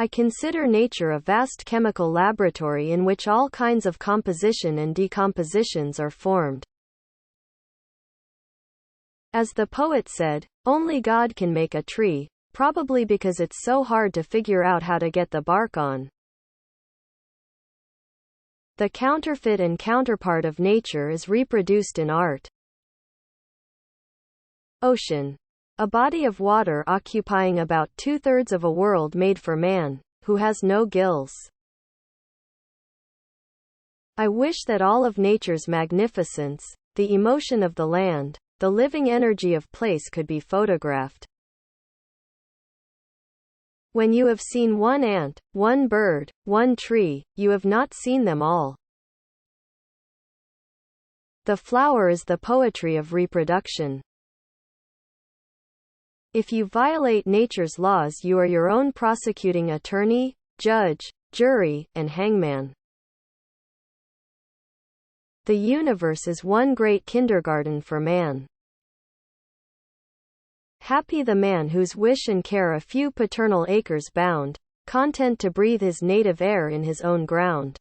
I consider nature a vast chemical laboratory in which all kinds of composition and decompositions are formed. As the poet said, only God can make a tree, probably because it's so hard to figure out how to get the bark on. The counterfeit and counterpart of nature is reproduced in art. Ocean. A body of water occupying about 2/3 of a world made for man, who has no gills. I wish that all of nature's magnificence, the emotion of the land, the living energy of place could be photographed. When you have seen one ant, one bird, one tree, you have not seen them all. The flower is the poetry of reproduction. If you violate nature's laws, you are your own prosecuting attorney, judge, jury, and hangman. The universe is one great kindergarten for man. Happy the man whose wish and care a few paternal acres bound, content to breathe his native air in his own ground.